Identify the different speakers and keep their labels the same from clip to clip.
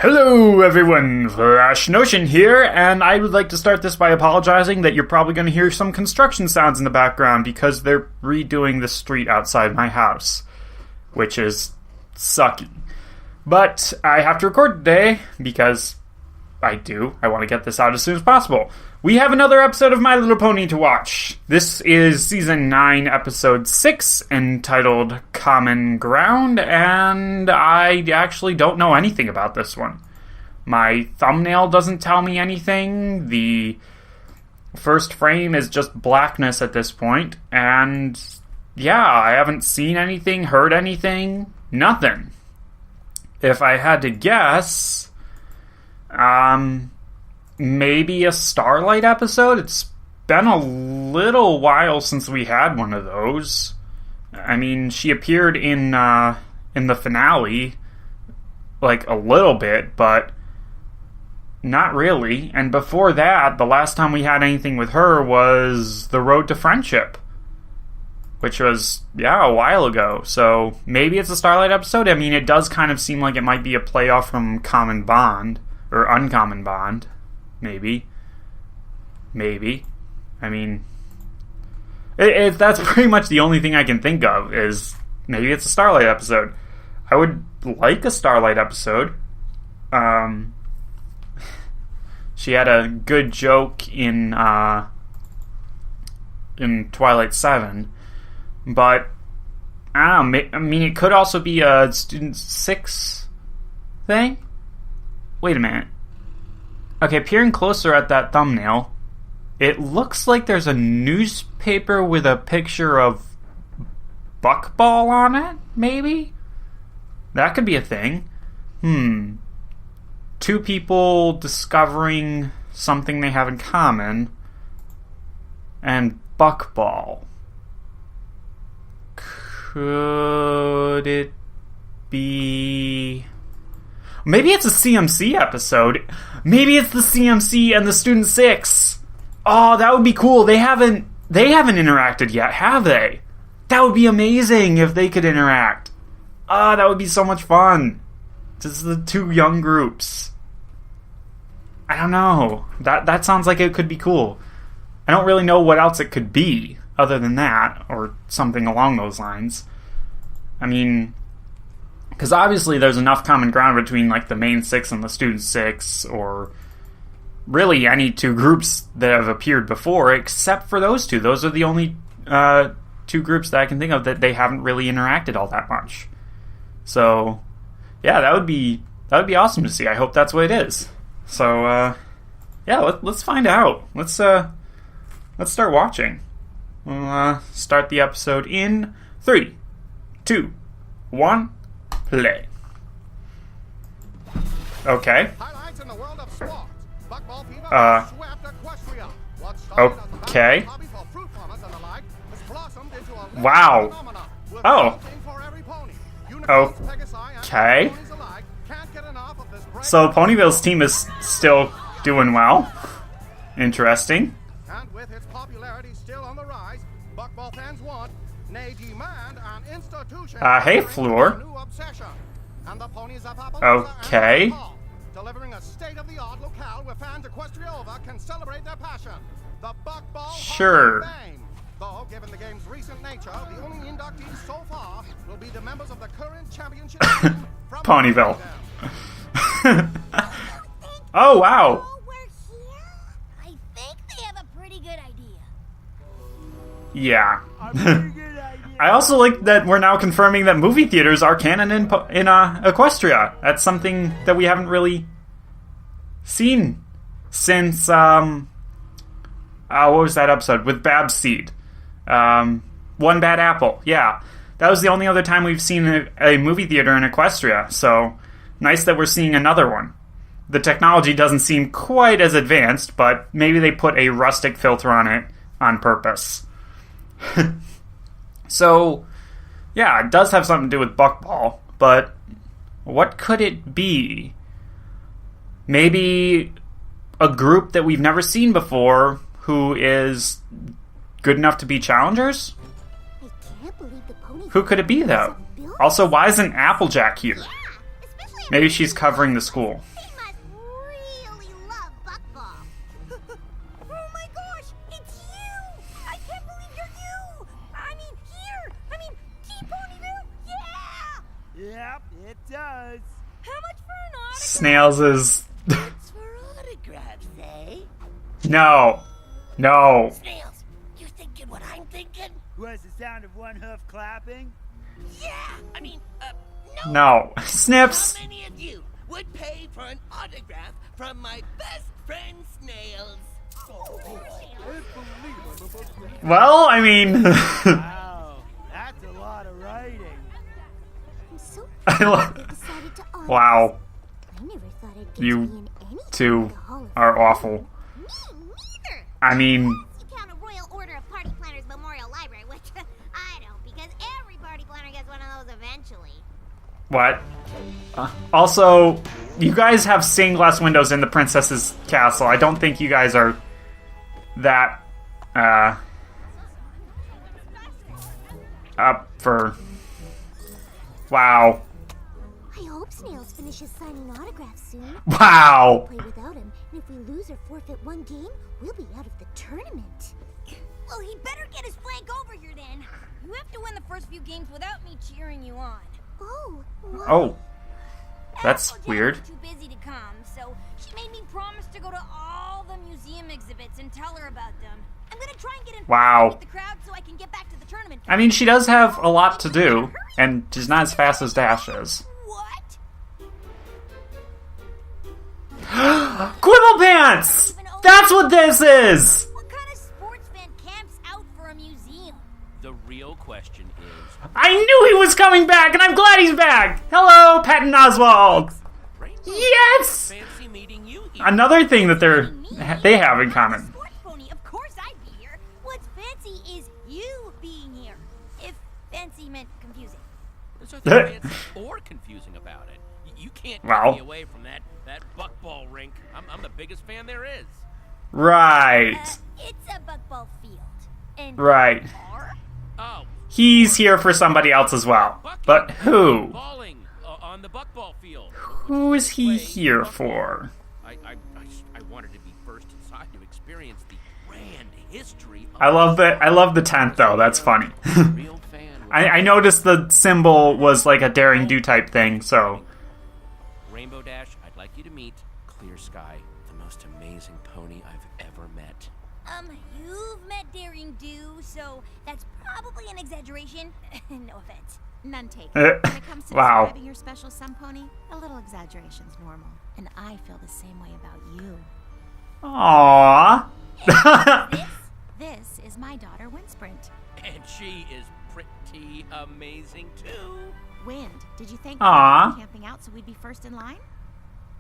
Speaker 1: Hello everyone, Flash Notion here, and I would like to start this by apologizing that you're probably going to hear some construction sounds in the background because they're redoing the street outside my house, which is sucky. But I have to record today because I want to get this out as soon as possible. We have another episode of My Little Pony to watch. This is Season 9, Episode 6, entitled Common Ground, and I actually don't know anything about this one. My thumbnail doesn't tell me anything. The first frame is just blackness at this point, and yeah, I haven't seen anything, heard anything, nothing. If I had to guess, maybe a Starlight episode? It's been a little while since we had one of those. I mean, she appeared in the finale, like, a little bit, but not really. And before that, the last time we had anything with her was The Road to Friendship, which was, a while ago. So maybe it's a Starlight episode. I mean, it does kind of seem like it might be a playoff from Common Bond, or Uncommon Bond. Maybe. I mean, that's pretty much the only thing I can think of, is maybe it's a Starlight episode. I would like a Starlight episode. She had a good joke in Twilight 7, but I don't know, I mean, it could also be a Student 6 thing? Wait a minute. Okay, peering closer at that thumbnail, it looks like there's a newspaper with a picture of Buckball on it, maybe? That could be a thing. Two people discovering something they have in common, and Buckball. Could it be... Maybe it's a CMC episode. Maybe it's the CMC and the Student 6. Oh, that would be cool. They haven't interacted yet, have they? That would be amazing if they could interact. That would be so much fun. Just the two young groups. I don't know. That sounds like it could be cool. I don't really know what else it could be other than that, or something along those lines. I mean, because obviously there's enough common ground between, like, the main 6 and the Student 6, or really any two groups that have appeared before, except for those two. Those are the only two groups that I can think of that they haven't really interacted all that much. So, yeah, that would be awesome to see. I hope that's what it is. So, let's find out. Let's start watching. We'll start the episode in 3, 2, 1... play. Okay. Okay. Wow. Oh. Okay. So Ponyville's team is still doing well. Interesting.
Speaker 2: And with its popularity still on the rise, Buckball fans want, nay demand, an institution.
Speaker 1: Hey, Floor. Okay.
Speaker 2: Delivering a state-of-the-art locale where fans Equestriova can celebrate their passion. The Buckball
Speaker 1: sure.
Speaker 2: Hall of Fame. Though, given the game's recent nature, the only inductees so far will be the members of the current championship team from
Speaker 1: Ponyville. Oh, wow.
Speaker 3: Oh, we're here? I think they have a pretty good idea.
Speaker 1: Yeah. I also like that we're now confirming that movie theaters are canon in Equestria. That's something that we haven't really seen since, what was that episode? With Bab's Seed. One Bad Apple. Yeah. That was the only other time we've seen a movie theater in Equestria, so nice that we're seeing another one. The technology doesn't seem quite as advanced, but maybe they put a rustic filter on it on purpose. So, yeah, it does have something to do with Buckball, but what could it be? Maybe a group that we've never seen before who is good enough to be challengers?
Speaker 3: I can't believe the pony.
Speaker 1: Who could it be, though? Also, why isn't Applejack here?
Speaker 3: Yeah, especially
Speaker 1: Maybe she's covering the school.
Speaker 3: He must really love buckball. Oh my gosh, it's you! I can't believe you're you! I mean, here! I mean, T-Ponyville? Yeah!
Speaker 4: Yep, it does.
Speaker 3: How much for an autograph?
Speaker 1: Snails is...
Speaker 3: It's for autographs, eh?
Speaker 1: No. No.
Speaker 3: Snails, you thinking what I'm thinking?
Speaker 4: Was the sound of one hoof clapping?
Speaker 3: Yeah! I mean,
Speaker 1: No. Snips.
Speaker 3: How many of you would pay for an autograph from my best friend Snails?
Speaker 1: Well, I mean...
Speaker 4: Wow, that's a lot of writing.
Speaker 3: I'm so
Speaker 1: I
Speaker 3: glad
Speaker 1: lo-
Speaker 3: they decided to honor
Speaker 1: Wow.
Speaker 3: I never thought I'd get
Speaker 1: You
Speaker 3: to be in anything
Speaker 1: two
Speaker 3: like a Hall of
Speaker 1: are
Speaker 3: Fame.
Speaker 1: awful.
Speaker 3: Me neither.
Speaker 1: I mean...
Speaker 3: You count a Royal Order of Party Planners Memorial Library, which I don't, because every party planner gets one of those eventually.
Speaker 1: What? Also, you guys have stained glass windows in the princess's castle. I don't think you guys are that, up for... Wow.
Speaker 3: I hope Snails finishes signing autographs soon.
Speaker 1: Wow!
Speaker 3: Play without him, and if we lose or forfeit one game, we'll be out of the tournament. Well, he better get his flank over here then. You have to win the first few games without me cheering you on. Oh.
Speaker 1: Oh. That's
Speaker 3: Applejack
Speaker 1: weird.
Speaker 3: was too busy to come, so she made me promise to go to all the museum exhibits and tell her about them. I'm gonna try and get in
Speaker 1: Wow.
Speaker 3: with the crowd so I can get back to the tournament.
Speaker 1: I mean, she does have a lot to do, and she's not as fast as Dash is.
Speaker 3: What?
Speaker 1: Quibble Pants! That's what this is!
Speaker 3: What kind of sports fan camps out for a museum?
Speaker 5: The real question is,
Speaker 1: I knew he was coming back, and I'm glad he's back! Hello, Patton Oswalt!
Speaker 5: Rainbow,
Speaker 1: Yes!
Speaker 5: fancy meeting you here.
Speaker 1: Another thing that they have in
Speaker 3: I'm a
Speaker 1: common.
Speaker 3: sports pony. Of course I'd be here. What's fancy is you being here. If fancy meant confusing.
Speaker 5: There's nothing fancy or confusing about it. You can't
Speaker 1: Wow.
Speaker 5: get me away from that buckball rink. I'm the biggest fan there is.
Speaker 1: Right.
Speaker 3: It's a buckball field. And
Speaker 1: Right.
Speaker 3: are?
Speaker 5: Oh,
Speaker 1: He's here for somebody else as well. But who?
Speaker 5: balling on the buckball field.
Speaker 1: Who is he here for?
Speaker 5: I wanted to be first inside to experience the grand history of
Speaker 1: I love the tent though, that's funny.
Speaker 5: a real fan.
Speaker 1: I noticed the symbol was like a daring do type thing, so
Speaker 5: Rainbow Dash, I'd like you to meet Clear Sky, the most amazing pony I've ever met.
Speaker 3: You've met Daring Do, so that's probably an exaggeration. No offense.
Speaker 6: None taken. When it comes to
Speaker 1: Wow.
Speaker 6: describing your special sun pony, a little exaggeration's normal. And I feel the same way about you.
Speaker 1: aww.
Speaker 6: This is my daughter, Windsprint.
Speaker 5: And she is pretty amazing too.
Speaker 6: Wind, did you think
Speaker 1: Aw.
Speaker 6: we were camping out so we'd be first in line?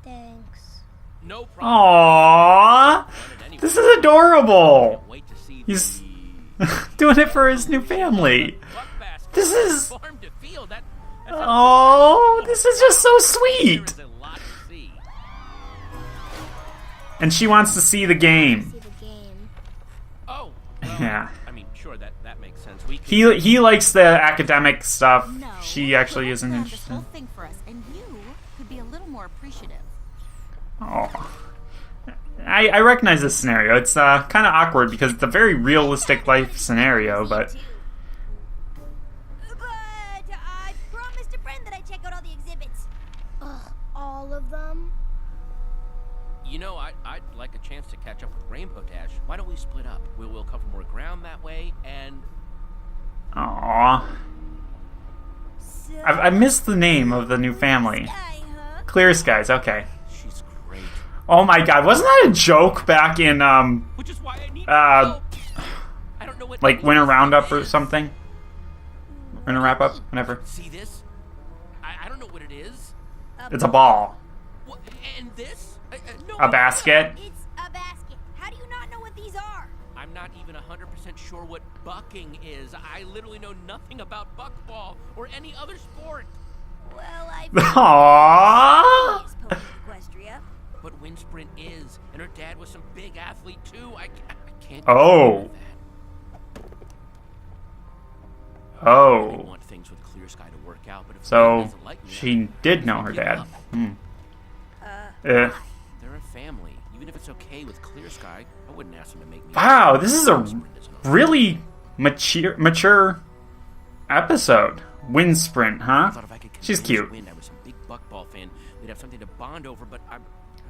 Speaker 3: Thanks.
Speaker 5: No problem.
Speaker 1: Aww. This is adorable.
Speaker 5: Can't wait to see
Speaker 1: He's
Speaker 5: the
Speaker 1: doing it for his new family.
Speaker 5: buck basket
Speaker 1: This is-
Speaker 5: farm to field. That's
Speaker 1: Oh, this is just so
Speaker 5: there
Speaker 1: sweet.
Speaker 5: is a lot to see.
Speaker 1: And she wants to see the game.
Speaker 3: See the game.
Speaker 5: Oh, well,
Speaker 1: Yeah.
Speaker 5: I mean, sure, that makes sense. We could,
Speaker 1: He likes the academic stuff.
Speaker 6: No.
Speaker 1: She actually
Speaker 6: He
Speaker 1: isn't
Speaker 6: planned this
Speaker 1: interested.
Speaker 6: whole thing for us, and you could be a little more appreciative.
Speaker 1: Oh. I recognize this scenario. It's kind of awkward because it's a very realistic life scenario, but
Speaker 3: But I promised a friend that I'd check out all the exhibits. Ugh, all of them?
Speaker 5: You know, I'd like a chance to catch up with Rainbow Dash. Why don't we split up? We'll cover more ground that way, and
Speaker 1: aw,
Speaker 3: So
Speaker 1: I missed the name of the new family.
Speaker 3: Sky, huh?
Speaker 1: Clear Skies. Okay.
Speaker 5: she's great.
Speaker 1: Oh my God, wasn't that a joke back in
Speaker 5: Which is why I need
Speaker 1: Uh,
Speaker 5: help. I don't know what
Speaker 1: like
Speaker 5: any
Speaker 1: Winter
Speaker 5: of this
Speaker 1: Roundup
Speaker 5: is.
Speaker 1: or something? Winter Wrap Up, whatever.
Speaker 5: See this? I don't know what it is.
Speaker 1: It's a ball,
Speaker 5: What, and this? No,
Speaker 1: a basket.
Speaker 3: It's a basket. How do you not know what these are?
Speaker 5: I'm not even 100% sure what bucking is. I literally know nothing about buckball or any other sport.
Speaker 3: Well, I've
Speaker 1: Aww.
Speaker 3: Pony Equestria.
Speaker 5: But Windsprint is, and her dad was some big athlete too. I can't.
Speaker 1: Oh.
Speaker 5: believe that. I
Speaker 1: Oh.
Speaker 5: want things things with Clear Sky to work out, but if
Speaker 1: So,
Speaker 5: Wayne doesn't like me,
Speaker 1: she did know her
Speaker 5: give
Speaker 1: dad.
Speaker 5: up.
Speaker 1: Eh.
Speaker 5: They're a family. Even if it's okay with Clear Sky, I wouldn't ask them to make me.
Speaker 1: Wow, this is a really mature episode. Wind Sprint, huh?
Speaker 5: I thought if I could
Speaker 1: She's
Speaker 5: convince
Speaker 1: cute.
Speaker 5: Wind I was a big buckball fan, we'd have something to bond over, but I'm.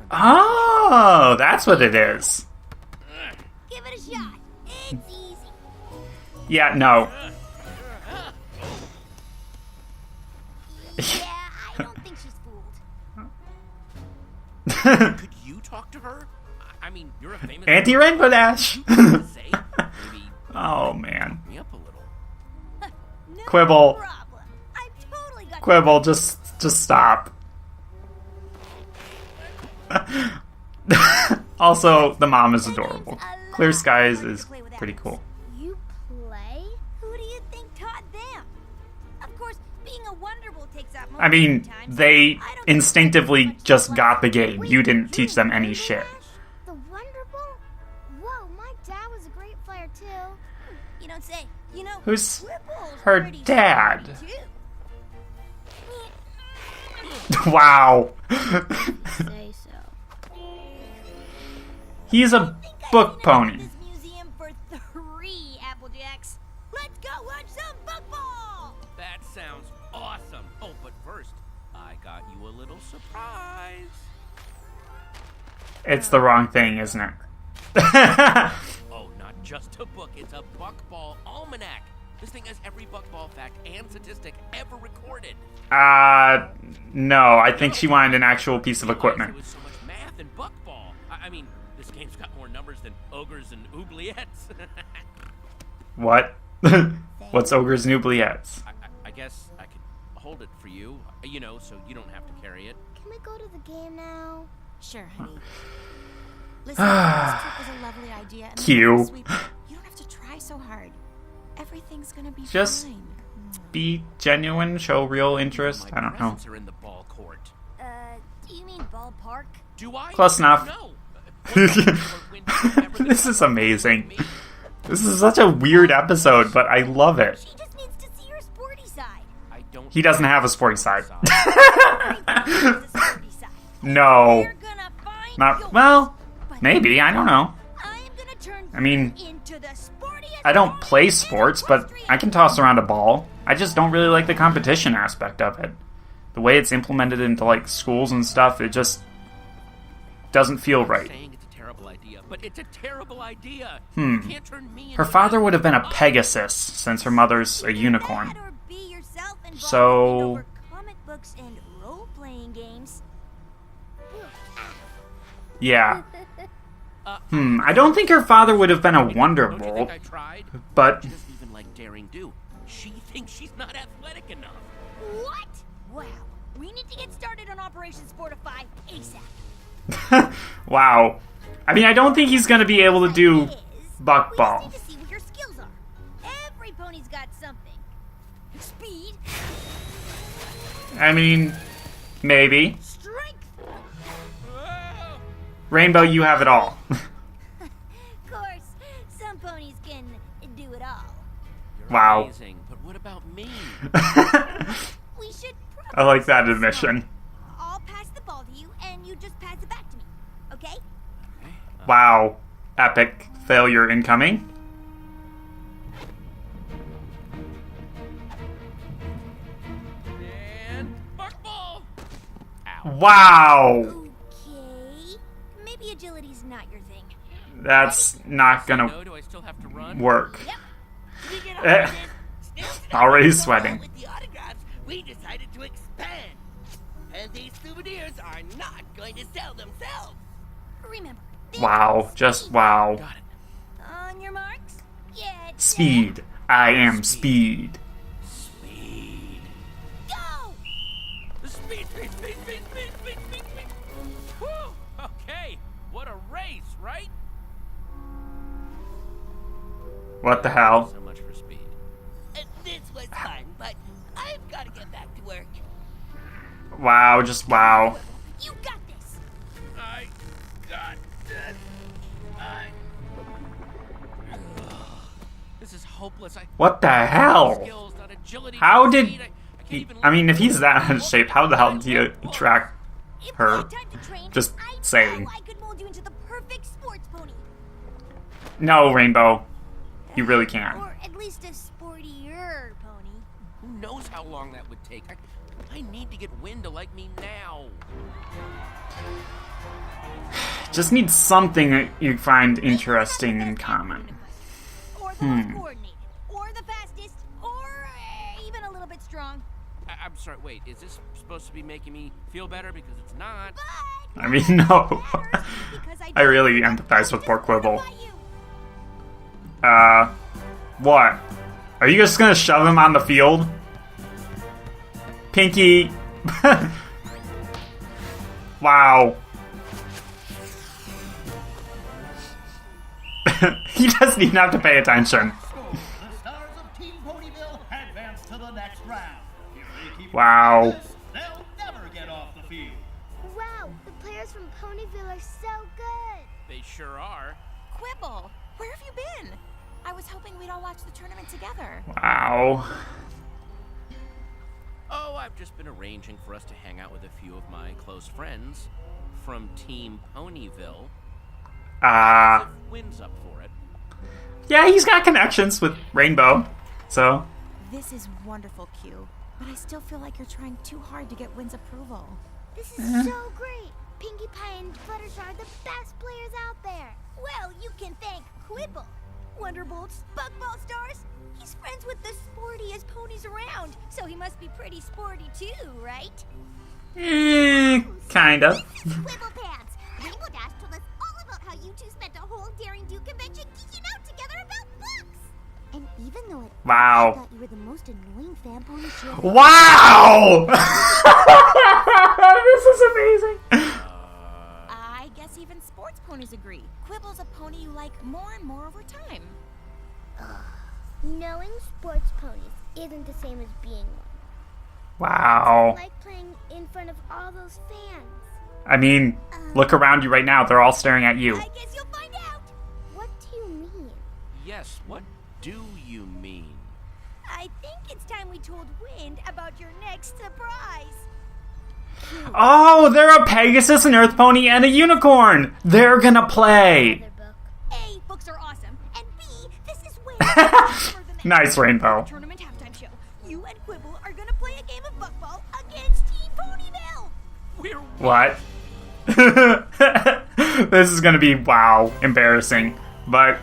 Speaker 1: Oh, that's what it is.
Speaker 3: Give it a shot. It's easy.
Speaker 1: Yeah, no.
Speaker 3: Yeah, I don't think she's fooled.
Speaker 5: Could you talk to her? I mean, you're a famous.
Speaker 1: Anti-Rainbow Dash.
Speaker 5: to say. Maybe
Speaker 1: Oh, man.
Speaker 5: me up a little.
Speaker 3: No
Speaker 1: Quibble.
Speaker 3: problem. I've totally got
Speaker 1: Quibble, just stop. Also, the mom is adorable. Clear Skies is pretty cool.
Speaker 3: You play? Who do you think taught them? Of course, being a Wonderbolt takes out most
Speaker 1: I mean,
Speaker 3: of the time, so
Speaker 1: they
Speaker 3: I don't think
Speaker 1: instinctively
Speaker 3: much
Speaker 1: just
Speaker 3: play.
Speaker 1: got the game.
Speaker 3: Wait,
Speaker 1: You didn't teach them any
Speaker 3: Wonder
Speaker 1: shit.
Speaker 3: Dash? The Wonderbolt? Whoa, my dad was a great player too. You don't say. You know,
Speaker 1: Who's
Speaker 3: Whipple's
Speaker 1: her
Speaker 3: pretty
Speaker 1: dad?
Speaker 3: sporty, too.
Speaker 1: Wow.
Speaker 3: Say so.
Speaker 1: He's a book pony.
Speaker 3: This museum for 3 Applejacks. Let's go watch some football.
Speaker 5: That sounds awesome. Oh, but first, I got you a little surprise.
Speaker 1: It's the wrong thing, isn't it?
Speaker 5: Oh, not just a book, it's a Buckball Almanac. This thing has every Buckball fact and statistic ever recorded.
Speaker 1: No, I think she wanted an actual piece of
Speaker 5: There
Speaker 1: equipment.
Speaker 5: was so much math in Buckball. I mean, this game's got more numbers than ogres and oubliettes.
Speaker 1: What? What's Ogres and Oubliettes?
Speaker 5: I guess I could hold it for you, you know, so you don't have to carry it.
Speaker 3: Can we go to the game now?
Speaker 6: Sure, honey. Listen, this trip was a lovely idea. And
Speaker 1: Cute.
Speaker 6: sweet. You don't have to try so hard. Everything's gonna be
Speaker 1: Just
Speaker 6: fine.
Speaker 1: be genuine, show real interest.
Speaker 5: My
Speaker 1: I don't know.
Speaker 5: presents are in the ball court.
Speaker 3: Do you mean ballpark?
Speaker 5: Do I?
Speaker 1: Close enough.
Speaker 5: No.
Speaker 1: This is amazing. This is such a weird episode, but I love it.
Speaker 3: She just needs to see her sporty side.
Speaker 5: I don't.
Speaker 1: He doesn't have a sporting side.
Speaker 3: Everybody needs a sporty side.
Speaker 1: No.
Speaker 3: We're gonna find
Speaker 1: Not
Speaker 3: yours.
Speaker 1: well,
Speaker 3: But
Speaker 1: maybe, I don't know.
Speaker 3: I am gonna turn
Speaker 1: I mean,
Speaker 3: you into the sportiest
Speaker 1: I don't
Speaker 3: pony
Speaker 1: play
Speaker 3: in
Speaker 1: sports, but
Speaker 3: equestrian.
Speaker 1: I can toss around a ball. I just don't really like the competition aspect of it. The way it's implemented into like schools and stuff, it just doesn't feel right.
Speaker 5: Saying it's a terrible idea, but it's a terrible idea.
Speaker 1: Hmm.
Speaker 5: You can't turn me
Speaker 1: Her
Speaker 5: into
Speaker 1: father
Speaker 5: an
Speaker 1: would have been a
Speaker 5: apple.
Speaker 1: Pegasus, since her mother's a
Speaker 3: Either
Speaker 1: unicorn.
Speaker 3: that or be yourself and
Speaker 1: So-
Speaker 3: bond over comic books and role-playing games.
Speaker 1: Yeah. I don't think her father would have been a
Speaker 5: Don't you think
Speaker 1: Wonderbolt,
Speaker 5: I tried?
Speaker 1: but
Speaker 5: She doesn't even like daring do. She thinks she's not athletic enough.
Speaker 3: What? Wow. We need to get started on Operation Sportify ASAP.
Speaker 1: wow. I mean, I don't think he's gonna be able to do buckball.
Speaker 3: We just need to see what your skills are. Every pony's got something. Speed,
Speaker 1: I mean, maybe.
Speaker 3: strength.
Speaker 1: Rainbow, you have it all.
Speaker 3: Of course, some ponies can do it all.
Speaker 5: You're
Speaker 1: Wow.
Speaker 5: amazing, but what about me?
Speaker 3: We should probably
Speaker 1: I like that
Speaker 3: start
Speaker 1: admission.
Speaker 3: small. I'll pass the ball to you, and you just pass it back to me. Okay?
Speaker 1: Wow. Epic failure incoming.
Speaker 5: And buckball. Ow.
Speaker 1: Wow.
Speaker 3: Okay. Maybe agility's not your thing.
Speaker 1: That's not
Speaker 5: No,
Speaker 1: gonna
Speaker 5: do I still have to run?
Speaker 1: work.
Speaker 3: Yep.
Speaker 1: Eh, already sweating.
Speaker 7: With the autographs, we decided to expand. And these souvenirs are not going to sell themselves.
Speaker 3: Remember.
Speaker 1: Wow. Just wow.
Speaker 5: Got it.
Speaker 3: On your marks. Get
Speaker 1: Speed. I am speed.
Speaker 5: Speed.
Speaker 3: Go!
Speaker 5: Speed, speed, speed, speed, speed, speed, speed, speed. Whew. Okay. What a race, right?
Speaker 1: What the hell?
Speaker 5: So much for speed.
Speaker 7: This was fun, but I've got to get back to work.
Speaker 1: Wow. Just wow.
Speaker 3: You got this.
Speaker 5: I got this. This is hopeless.
Speaker 1: What the hell?
Speaker 5: Skills, not a agility.
Speaker 1: How did
Speaker 5: speed. I can't
Speaker 1: he,
Speaker 5: even
Speaker 1: I mean, if
Speaker 5: look
Speaker 1: he's that out of shape, how the hell did he track
Speaker 3: If
Speaker 1: her?
Speaker 3: we had time to train,
Speaker 1: Just
Speaker 3: I
Speaker 1: saying.
Speaker 3: know I could mold you into the perfect sports pony.
Speaker 1: No, Rainbow. You really can't.
Speaker 3: Or at least a sportier pony.
Speaker 5: Who knows how long that would take? I need to get Win to like me now.
Speaker 1: Just need something that you find interesting in common.
Speaker 3: Or the most coordinated. Or the fastest. Or even a little bit strong.
Speaker 5: I'm sorry, wait, is this supposed to be making me feel better? Because it's not.
Speaker 3: But
Speaker 1: I mean, no.
Speaker 3: because
Speaker 1: I really empathize with poor Quibble. What? Are you just gonna shove him on the field? Pinky. Wow. He doesn't even have to pay attention.
Speaker 8: The stars of Team Ponyville advance to the next round. If they keep
Speaker 1: Wow.
Speaker 8: doing this, they'll never get off the field.
Speaker 3: Wow, the players from Ponyville are so good.
Speaker 5: They sure are.
Speaker 6: Quibble, where have you been? I was hoping we'd all watch the tournament together.
Speaker 1: Wow.
Speaker 5: Oh, I've just been arranging for us to hang out with a few of my close friends from Team Ponyville. If Win's up for it.
Speaker 1: Yeah, he's got connections with Rainbow. So,
Speaker 6: This is wonderful, Q, but I still feel like you're trying too hard to get Win's approval.
Speaker 3: This is so great. Pinkie Pie and Fluttershy are the best players out there. Well, you can thank Quibble. Wonderbolt's Buckball Stars. He's friends with the sportiest ponies around, so he must be pretty sporty too, right?
Speaker 1: kind of.
Speaker 3: Quibble Pants. Rainbow Dash told us all about how you two spent a whole Daring Do convention geeking out together about books. And even though it
Speaker 1: Wow.
Speaker 3: thought you were the most annoying fan pony she ever
Speaker 1: Wow! This is amazing.
Speaker 6: I guess even sports ponies agree. Quibble's a pony you like more and more over time.
Speaker 3: Knowing sports ponies isn't the same as being one.
Speaker 1: Wow.
Speaker 3: Like playing in front of all those fans.
Speaker 1: I mean, look around you right now. They're all staring at you.
Speaker 3: I guess you'll find out. What do you mean?
Speaker 5: Yes, what do you mean?
Speaker 3: I think it's time we told Wind about your next surprise.
Speaker 1: Oh, they're a Pegasus, an Earth Pony, and a Unicorn. They're gonna play.
Speaker 3: Another book. A, books are awesome, and B, this is Wind.
Speaker 1: Nice, Rainbow.
Speaker 3: Tournament halftime show. You and Quibble are gonna play a game of buckball against Team Ponyville.
Speaker 5: We're
Speaker 1: What? This is gonna be, wow, embarrassing. But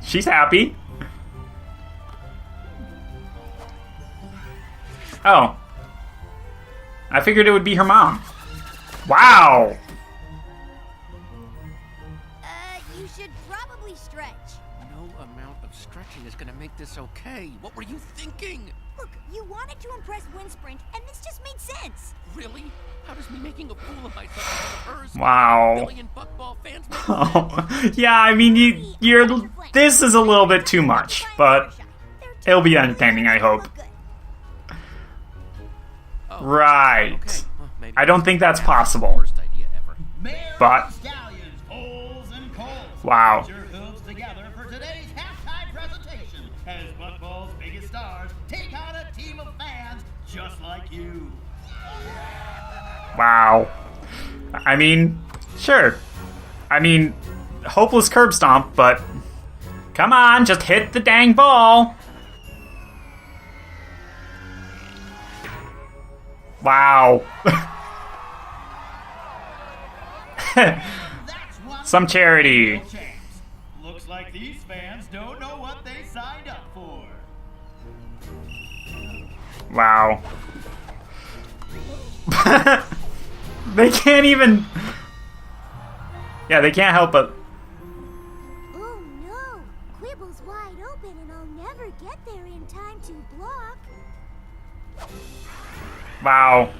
Speaker 1: she's happy. Oh. I figured it would be her mom. Wow.
Speaker 3: You should probably stretch.
Speaker 5: no amount of stretching is gonna make this okay. What were you thinking?
Speaker 3: Look, you wanted to impress Windsprint, and this just made sense.
Speaker 5: Really? How does me making a fool of myself in front of hers?
Speaker 1: Wow.
Speaker 5: Billion buckball fans make
Speaker 1: Oh. Yeah, I mean, you're. This is a little bit too much, but it'll be entertaining, I hope.
Speaker 5: Oh,
Speaker 1: Right.
Speaker 5: okay. Well, maybe
Speaker 1: I don't think that's
Speaker 5: the
Speaker 1: possible.
Speaker 5: Worst idea ever.
Speaker 8: Mares
Speaker 1: But-
Speaker 8: and stallions, foals and colts.
Speaker 1: Wow.
Speaker 8: Put your hooves together for today's halftime presentation as Buckball's biggest stars take on a team of fans just like you.
Speaker 1: Wow. I mean, sure. I mean, hopeless curb stomp, but come on, just hit the dang ball. Wow.
Speaker 8: That's one
Speaker 1: Some charity.
Speaker 8: champs. Looks like these fans don't know what they signed up for.
Speaker 1: Wow. They can't even. Yeah, they can't help but.
Speaker 3: Oh no! Quibble's wide open and I'll never get there in time to block.
Speaker 1: Wow.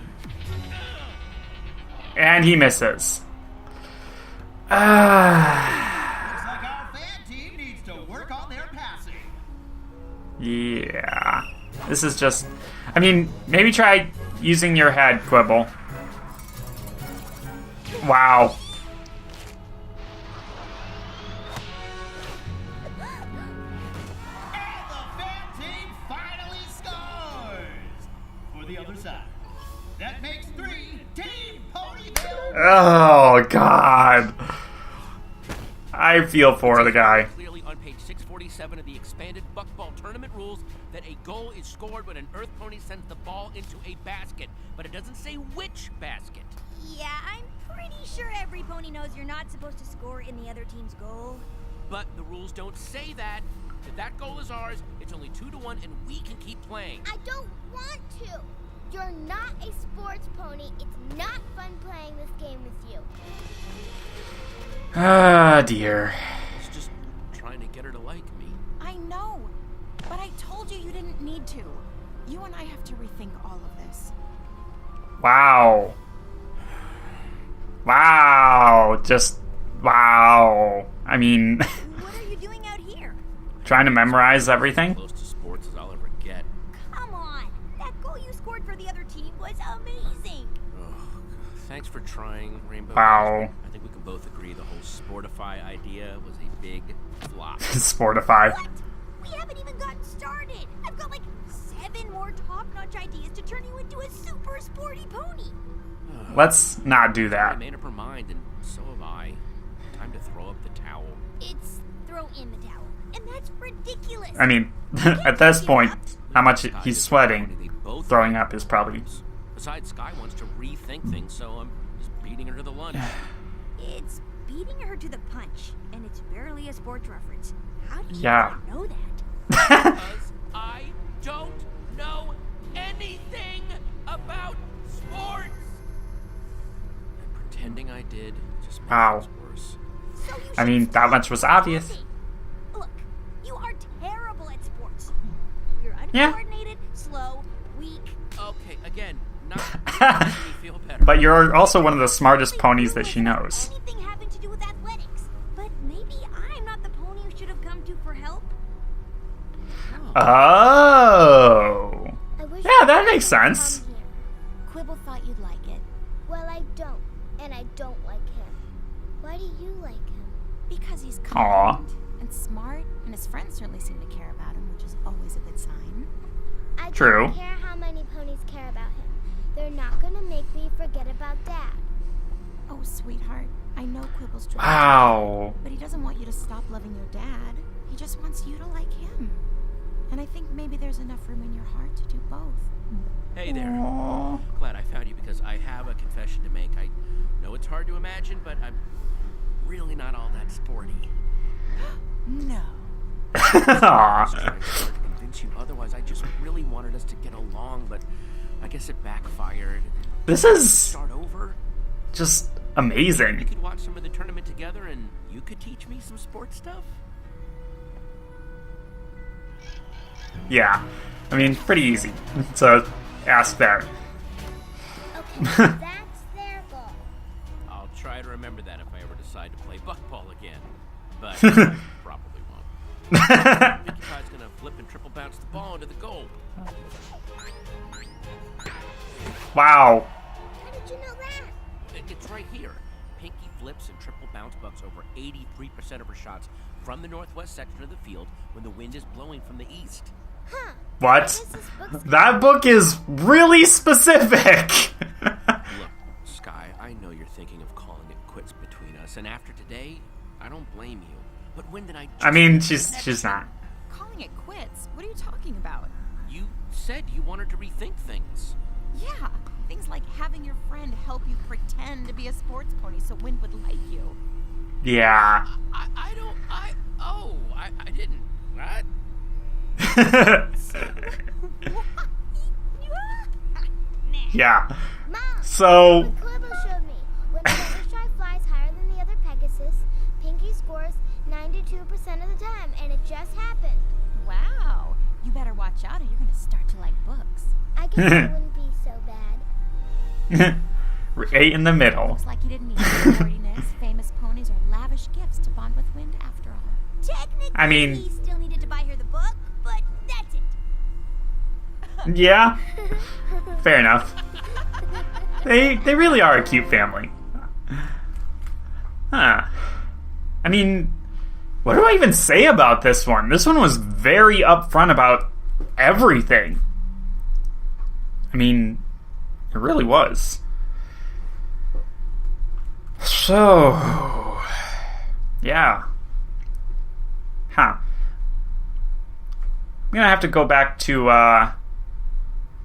Speaker 1: And he misses.
Speaker 8: Looks like our fan team needs to work on their passing.
Speaker 1: Yeah. This is just. I mean, maybe try using your head, Quibble. Wow.
Speaker 8: And the other side. That makes 3 Team Ponyville.
Speaker 1: Oh, God. I feel for the guy.
Speaker 5: Clearly on page 647 of the expanded Buckball tournament rules that a goal is scored when an Earth Pony sends the ball into a basket, but it doesn't say which basket.
Speaker 3: Yeah, I'm pretty sure every pony knows you're not supposed to score in the other team's goal.
Speaker 5: But the rules don't say that. If that goal is ours, it's only 2-1 and we can keep playing.
Speaker 3: I don't want to. You're not a sports pony. It's not fun playing this game with you.
Speaker 1: Ah, dear.
Speaker 5: It's just trying to get her to like me.
Speaker 6: I know, but I told you you didn't need to. You and I have to rethink all of this.
Speaker 1: Wow. Wow. Just, wow. I mean,
Speaker 3: What are you doing out here?
Speaker 1: trying to memorize everything?
Speaker 5: Close to sports as I'll ever get.
Speaker 3: Come on. That goal you scored for the other team was amazing.
Speaker 5: Oh, thanks for trying, Rainbow.
Speaker 1: Wow.
Speaker 5: I think we can both agree the whole Sportify idea was a big flop.
Speaker 1: Sportify.
Speaker 3: What? We haven't even gotten started. I've got like 7 more top-notch ideas to turn you into a super sporty pony.
Speaker 1: Let's not do
Speaker 5: I
Speaker 1: that.
Speaker 5: made up her mind, and so have I. Time to throw up the towel.
Speaker 3: It's throw in the towel, and that's ridiculous.
Speaker 1: I mean, at this point, how much he's sweating,
Speaker 5: They both
Speaker 1: throwing up is probably...
Speaker 5: Besides, Sky wants to rethink things, so I'm just beating her to the lunch.
Speaker 3: It's beating her to the punch, and it's barely a sports reference. How do you
Speaker 1: Yeah.
Speaker 3: not know that?
Speaker 5: Because I don't know anything about sports! And pretending I did just makes
Speaker 1: Wow.
Speaker 5: things worse.
Speaker 3: So you
Speaker 1: I
Speaker 3: should
Speaker 1: mean, that
Speaker 3: stop
Speaker 1: much was obvious.
Speaker 3: pretending. Look, you are terrible at sports. You're
Speaker 1: Yeah.
Speaker 3: uncoordinated, slow, weak.
Speaker 5: Okay, again, not making me feel better.
Speaker 1: But you're also one of the smartest ponies that she knows.
Speaker 3: Anything having to do with athletics. But maybe I'm not the pony you should have come to for help.
Speaker 1: Oh.
Speaker 3: I wish
Speaker 1: Yeah, that makes sense.
Speaker 3: Come here.
Speaker 6: Quibble thought you'd like it.
Speaker 3: Well, I don't, and I don't like him. Why do you like him?
Speaker 6: Because he's
Speaker 1: Aw.
Speaker 6: kind and smart, and his friends certainly seem to care about him, which is always a good sign.
Speaker 3: I
Speaker 1: True.
Speaker 3: don't care how many ponies care about him. They're not gonna make me forget about Dad.
Speaker 6: Oh, sweetheart, I know Quibble's trying,
Speaker 1: Wow.
Speaker 6: but he doesn't want you to stop loving your dad. He just wants you to like him. And I think maybe there's enough room in your heart to do both.
Speaker 5: Hey there. Glad I found you because I have a confession to make. I know it's hard to imagine, but I'm really not all that sporty.
Speaker 6: No.
Speaker 1: Aw.
Speaker 5: Trying hard to convince you otherwise. I just really wanted us to get along, but I guess it backfired.
Speaker 1: This is
Speaker 5: Start over.
Speaker 1: just
Speaker 5: We
Speaker 1: amazing.
Speaker 5: could watch some of the tournament together, and you could teach me some sports stuff.
Speaker 1: Yeah. I mean, pretty easy to ask there.
Speaker 3: Okay, that's their goal.
Speaker 5: I'll try to remember that if I ever decide to play buckball again, but probably won't. Pinkie Pie's gonna flip and triple bounce the ball into the goal.
Speaker 1: Wow.
Speaker 3: How did you know that?
Speaker 5: It's right here. Pinkie flips and triple bounce bucks over 83% of her shots from the northwest section of the field when the wind is blowing from the east.
Speaker 3: Huh.
Speaker 1: What?
Speaker 3: This book's
Speaker 1: That book is really specific.
Speaker 5: Look, Sky, I know you're thinking of calling it quits between us, and after today, I don't blame you. But when did I?
Speaker 1: I mean, she's not.
Speaker 6: Calling it quits? What are you talking about?
Speaker 5: You said you wanted to rethink things.
Speaker 6: Yeah, things like having your friend help you pretend to be a sports pony so Wind would like you.
Speaker 1: Yeah.
Speaker 5: I didn't. What?
Speaker 1: Yeah.
Speaker 3: Mom,
Speaker 1: So,
Speaker 3: what Quibble showed me. When Fluttershy flies higher than the other Pegasus, Pinkie scores 92% of the time, and it just happened.
Speaker 6: Wow, you better watch out or you're gonna start to like books.
Speaker 3: I guess it wouldn't be so bad.
Speaker 1: right in the middle.
Speaker 6: Looks like you didn't need sportiness, famous ponies, or lavish gifts to bond with Wind after all.
Speaker 3: Technically,
Speaker 1: I mean-
Speaker 3: he still needed to buy her the book, but that's it.
Speaker 1: Yeah. Fair enough. They really are a cute family. Huh. I mean, what do I even say about this one? This one was very upfront about everything. I mean, it really was. So, yeah. Huh. I'm gonna have to go back to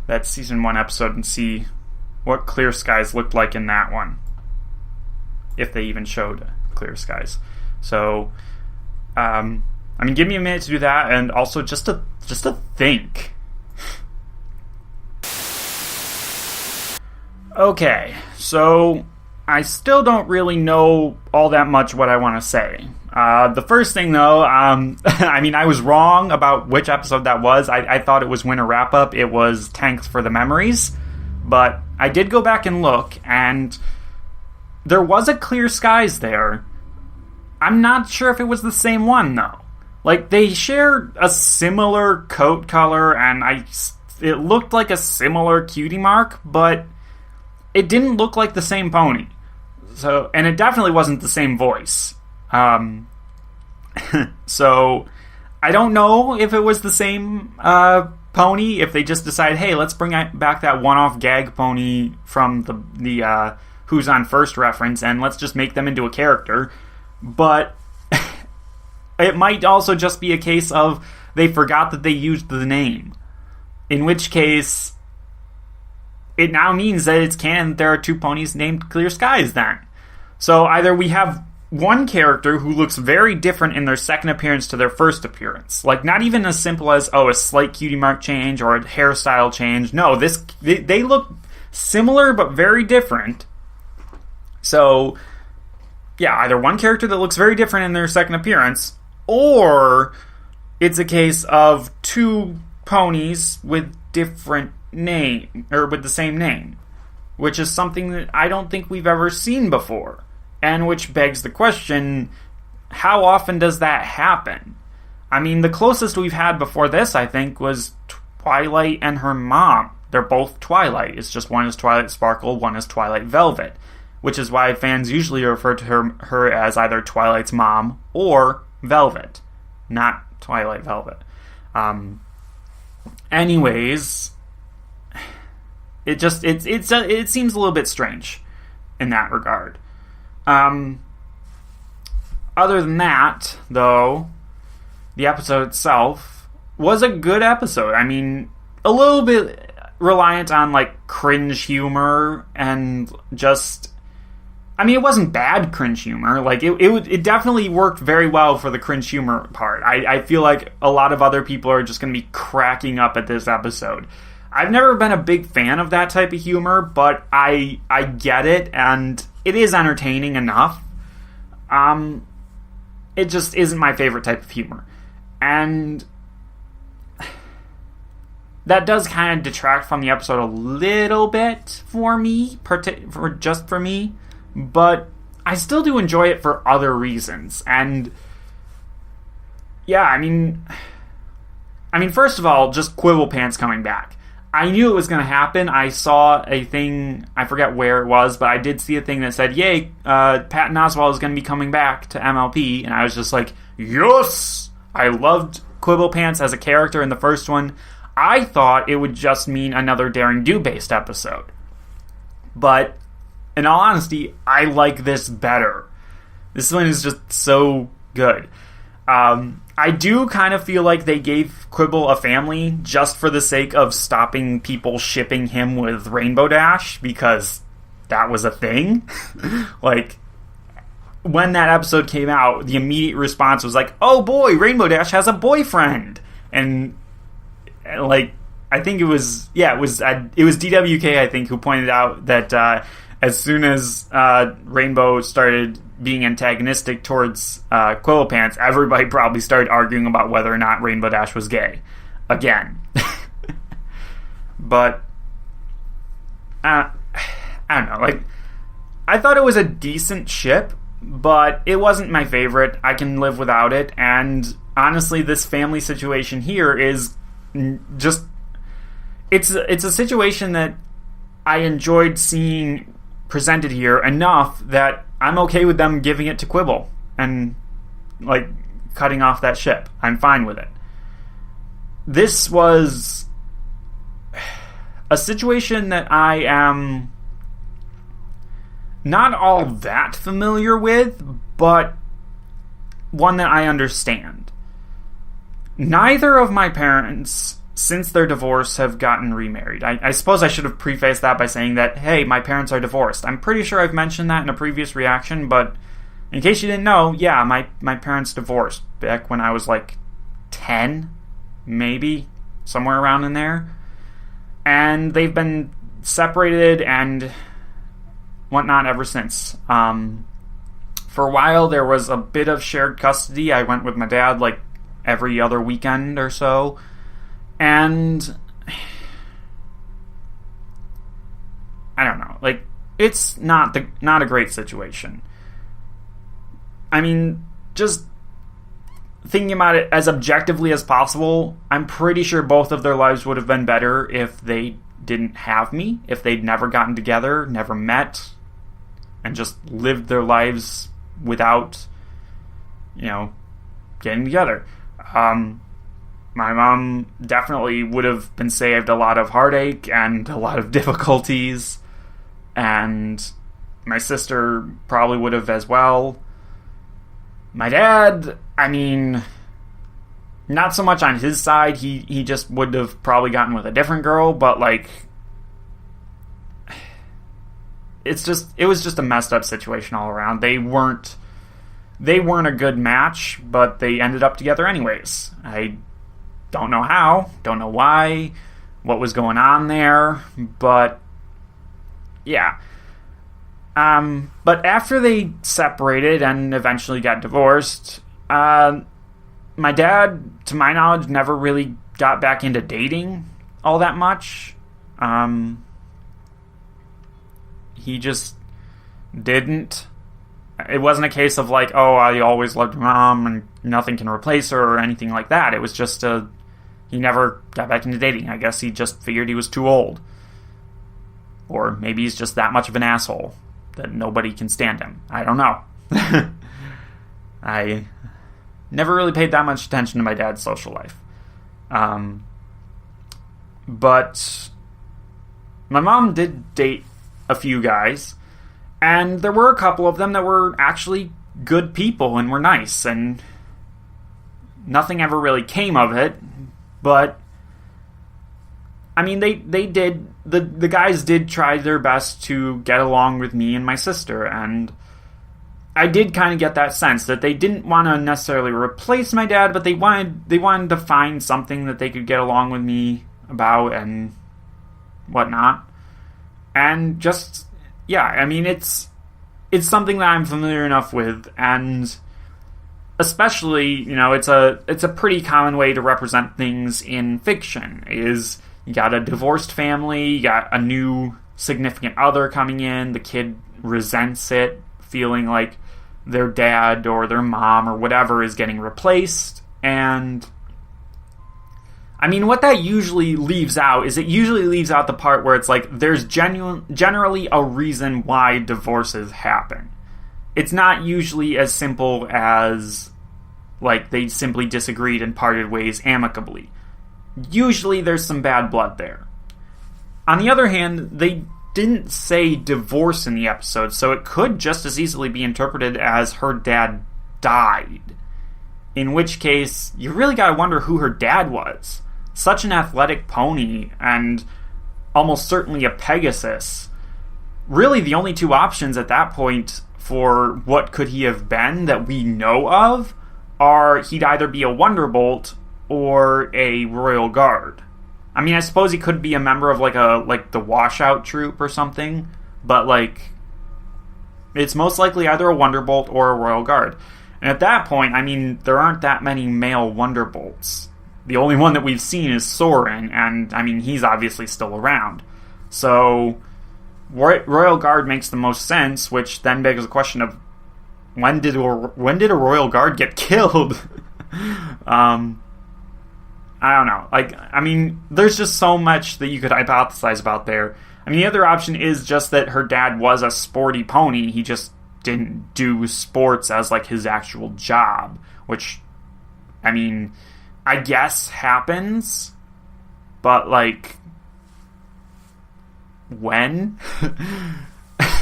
Speaker 1: that season 1 episode and see what Clear Skies looked like in that one. If they even showed Clear Skies. So, I mean, give me a minute to do that, and also just to think. Okay, so I still don't really know all that much what I want to say. The first thing, though, I mean, I was wrong about which episode that was. I thought it was Winter Wrap-Up. It was Thanks for the Memories. But I did go back and look, and there was a Clear Skies there. I'm not sure if it was the same one, though. Like, they shared a similar coat color, and it looked like a similar cutie mark, but it didn't look like the same pony. So, and it definitely wasn't the same voice. So, I don't know if it was the same pony, if they just decided, hey, let's bring back that one-off gag pony from the Who's on First reference, and let's just make them into a character. But it might also just be a case of they forgot that they used the name. In which case, it now means that it's canon that there are 2 ponies named Clear Skies then. So either we have one character who looks very different in their second appearance to their first appearance. Like, not even as simple as, a slight cutie mark change or a hairstyle change. No, they look similar but very different. So, yeah, either one character that looks very different in their second appearance, or it's a case of 2 ponies with different name, or with the same name, which is something that I don't think we've ever seen before, and which begs the question, how often does that happen? I mean, the closest we've had before this, I think, was Twilight and her mom. They're both Twilight. It's just one is Twilight Sparkle, one is Twilight Velvet, which is why fans usually refer to her as either Twilight's mom or Velvet, not Twilight Velvet. Anyways, it seems a little bit strange in that regard. Other than that, though, the episode itself was a good episode. I mean, a little bit reliant on, like, cringe humor and just... I mean, it wasn't bad cringe humor. Like, it definitely worked very well for the cringe humor part. I feel like a lot of other people are just going to be cracking up at this episode. I've never been a big fan of that type of humor, but I get it, and it is entertaining enough. It just isn't my favorite type of humor. And that does kind of detract from the episode a little bit for me, just for me. But I still do enjoy it for other reasons. And yeah, I mean, first of all, just Quibble Pants coming back. I knew it was going to happen. I saw a thing, I forget where it was, but I did see a thing that said, yay, Patton Oswalt is going to be coming back to MLP. And I was just like, yes! I loved Quibble Pants as a character in the first one. I thought it would just mean another Daring Do based episode. But in all honesty, I like this better. This one is just so good. I do kind of feel like they gave Quibble a family just for the sake of stopping people shipping him with Rainbow Dash, because that was a thing. Like, when that episode came out, the immediate response was like, oh boy, Rainbow Dash has a boyfriend! And, like, I think it was DWK, I think, who pointed out that as soon as Rainbow started being antagonistic towards Quibble Pants, everybody probably started arguing about whether or not Rainbow Dash was gay. Again. But, I don't know, like, I thought it was a decent ship, but it wasn't my favorite. I can live without it, and honestly, this family situation here is just... It's a situation that I enjoyed seeing presented here enough that I'm okay with them giving it to Quibble and, like, cutting off that ship. I'm fine with it. This was... a situation that I am not all that familiar with, but one that I understand. Neither of my parents, since their divorce, have gotten remarried. I suppose I should have prefaced that by saying that, hey, my parents are divorced. I'm pretty sure I've mentioned that in a previous reaction, but in case you didn't know, yeah, my parents divorced back when I was like 10, maybe, somewhere around in there. And they've been separated and whatnot ever since. For a while, there was a bit of shared custody. I went with my dad like every other weekend or so. And I don't know. Like, it's not a great situation. I mean, just thinking about it as objectively as possible, I'm pretty sure both of their lives would have been better if they didn't have me, if they'd never gotten together, never met, and just lived their lives without, getting together. My mom definitely would have been saved a lot of heartache and a lot of difficulties, and my sister probably would have as well. My dad, I mean, not so much on his side. He just would have probably gotten with a different girl, but like, it was just a messed up situation all around. They weren't a good match, but they ended up together anyways. I don't know how, don't know why, what was going on there, but yeah. But after they separated and eventually got divorced, my dad, to my knowledge, never really got back into dating all that much. He just didn't. It wasn't a case of like, oh, I always loved your mom and nothing can replace her or anything like that. It was just he never got back into dating. I guess he just figured he was too old. Or maybe he's just that much of an asshole that nobody can stand him. I don't know. I never really paid that much attention to my dad's social life. But my mom did date a few guys, and there were a couple of them that were actually good people and were nice, and nothing ever really came of it, but I mean, they did, the guys did try their best to get along with me and my sister, and I did kind of get that sense that they didn't want to necessarily replace my dad, but they wanted to find something that they could get along with me about and whatnot. And just, yeah, I mean, it's something that I'm familiar enough with, and especially, it's a pretty common way to represent things in fiction, is you got a divorced family, you got a new significant other coming in, the kid resents it, feeling like their dad or their mom or whatever is getting replaced, and I mean, what that usually leaves out is it usually leaves out the part where it's like there's generally a reason why divorces happen. It's not usually as simple as like they simply disagreed and parted ways amicably. Usually there's some bad blood there. On the other hand, they didn't say divorce in the episode, so it could just as easily be interpreted as her dad died. In which case, you really gotta wonder who her dad was. Such an athletic pony, and almost certainly a Pegasus. Really, the only two options at that point for what could he have been that we know of are he'd either be a Wonderbolt or a Royal Guard. I mean, I suppose he could be a member of like the washout troop or something, but like it's most likely either a Wonderbolt or a Royal Guard. And at that point, I mean, there aren't that many male Wonderbolts. The only one that we've seen is Soren, and I mean, he's obviously still around. So Royal Guard makes the most sense, which then begs the question of when did a Royal Guard get killed? I don't know. Like, I mean, there's just so much that you could hypothesize about there. I mean, the other option is just that her dad was a sporty pony. He just didn't do sports as, like, his actual job. Which, I mean, I guess happens. But, like, when?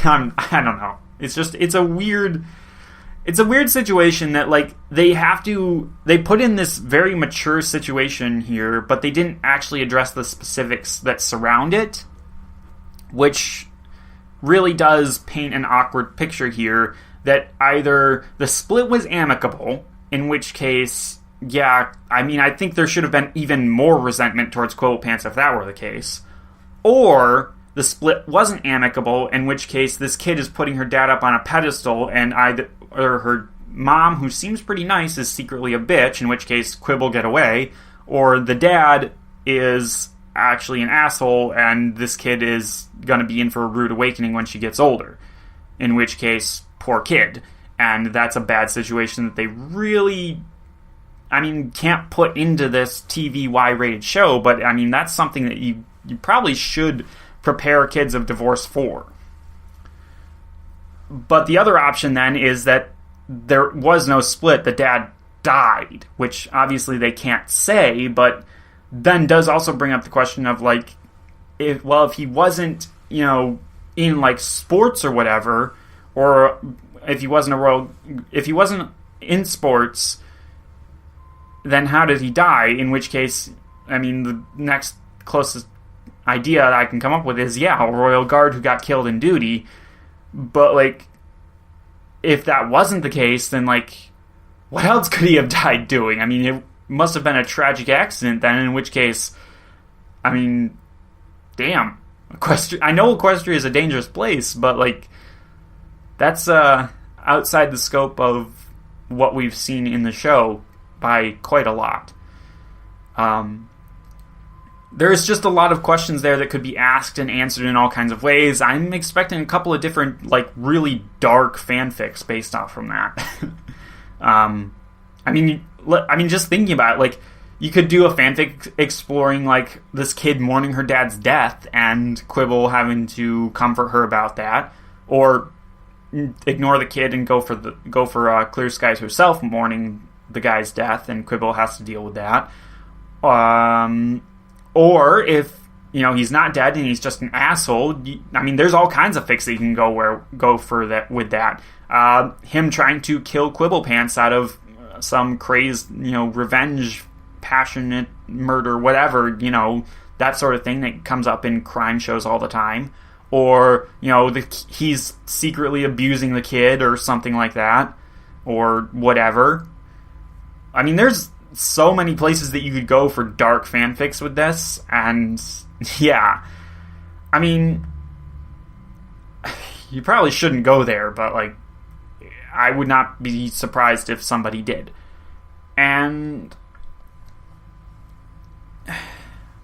Speaker 1: I don't know. It's a weird situation that, like, they put in this very mature situation here, but they didn't actually address the specifics that surround it, which really does paint an awkward picture here that either the split was amicable, in which case, yeah, I mean, I think there should have been even more resentment towards Quibble Pants if that were the case, or the split wasn't amicable, in which case this kid is putting her dad up on a pedestal, and her mom, who seems pretty nice, is secretly a bitch, in which case Quibble get away, or the dad is actually an asshole, and this kid is going to be in for a rude awakening when she gets older, in which case, poor kid. And that's a bad situation that they really, I mean, can't put into this TV Y-rated show, but I mean, that's something that you probably should prepare kids of divorce for. But the other option then is that there was no split, the dad died, which obviously they can't say, but then does also bring up the question of, like, if he wasn't, in, like, sports or whatever, or if he wasn't in sports, then how did he die? In which case, I mean, the next closest idea that I can come up with is, yeah, a royal guard who got killed in duty. But, like, if that wasn't the case, then, like, what else could he have died doing? I mean, it must have been a tragic accident then, in which case, I mean, damn. I know Equestria is a dangerous place, but, like, that's outside the scope of what we've seen in the show by quite a lot. There's just a lot of questions there that could be asked and answered in all kinds of ways. I'm expecting a couple of different, like, really dark fanfics based off from that. I mean, just thinking about it, like, you could do a fanfic exploring, like, this kid mourning her dad's death and Quibble having to comfort her about that, or ignore the kid and go for Clear Skies herself mourning the guy's death, and Quibble has to deal with that. Or if, he's not dead and he's just an asshole, I mean, there's all kinds of fics that you can go for that with that. Him trying to kill Quibble Pants out of some crazed, revenge, passionate murder, whatever, that sort of thing that comes up in crime shows all the time. Or, he's secretly abusing the kid or something like that, or whatever. I mean, there's so many places that you could go for dark fanfics with this, and yeah, I mean, you probably shouldn't go there, but, like, I would not be surprised if somebody did. And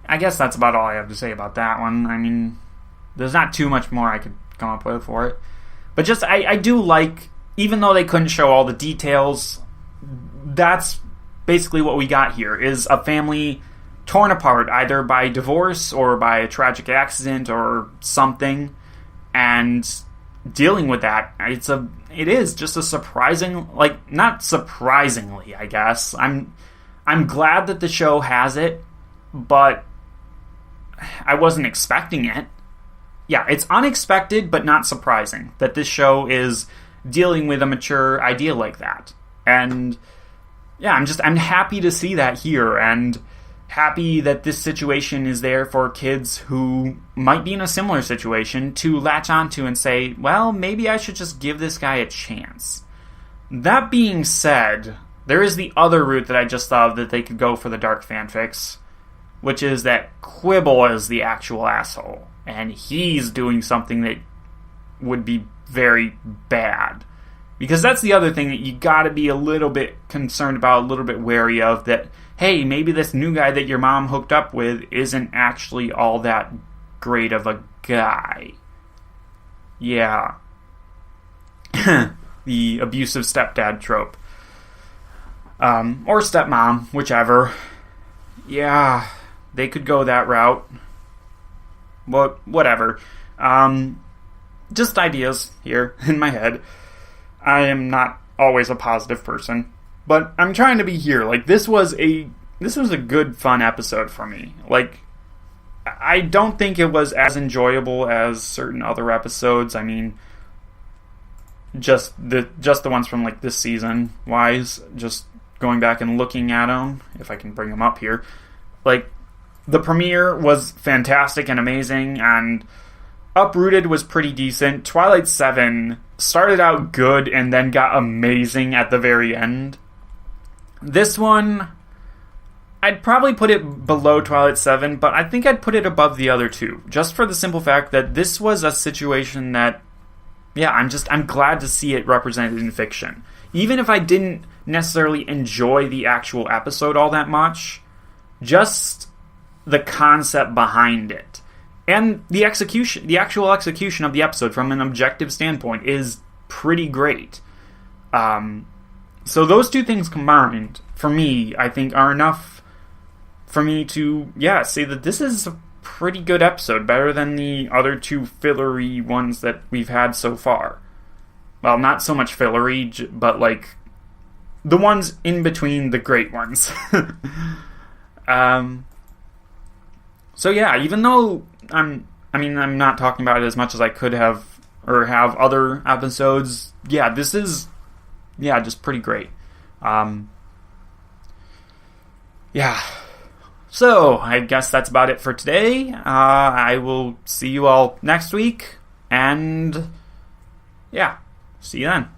Speaker 1: I guess that's about all I have to say about that one. I mean, there's not too much more I could come up with for it. But just, I do like, even though they couldn't show all the details, that's basically what we got here, is a family torn apart, either by divorce or by a tragic accident or something, and dealing with that. It is just a surprising, like, not surprisingly, I guess. I'm glad that the show has it, but I wasn't expecting it. Yeah, it's unexpected, but not surprising that this show is dealing with a mature idea like that. And yeah, I'm happy to see that here, and happy that this situation is there for kids who might be in a similar situation to latch onto and say, well, maybe I should just give this guy a chance. That being said, there is the other route that I just thought of that they could go for the dark fanfics, which is that Quibble is the actual asshole, and he's doing something that would be very bad. Because that's the other thing that you gotta be a little bit concerned about, a little bit wary of, that, hey, maybe this new guy that your mom hooked up with isn't actually all that great of a guy. Yeah. The abusive stepdad trope. Or stepmom, whichever. Yeah, they could go that route. Well, whatever. Just ideas here in my head. I am not always a positive person, but I'm trying to be here. Like, this was a good, fun episode for me. Like, I don't think it was as enjoyable as certain other episodes. I mean, just the ones from like this season wise, just going back and looking at them, if I can bring them up here. Like, the premiere was fantastic and amazing, and Uprooted was pretty decent. Twilight 7 started out good and then got amazing at the very end. This one, I'd probably put it below Twilight 7, but I think I'd put it above the other two, just for the simple fact that this was a situation that, yeah, I'm glad to see it represented in fiction. Even if I didn't necessarily enjoy the actual episode all that much, just the concept behind it. And the actual execution of the episode from an objective standpoint is pretty great. So those two things combined, for me, I think are enough for me to, say that this is a pretty good episode, better than the other two fillery ones that we've had so far. Well, not so much fillery, but like the ones in between the great ones. So yeah, even though I'm not talking about it as much as I could have or have other episodes, this is just pretty great. So I guess that's about it for today. I will see you all next week, and see you then.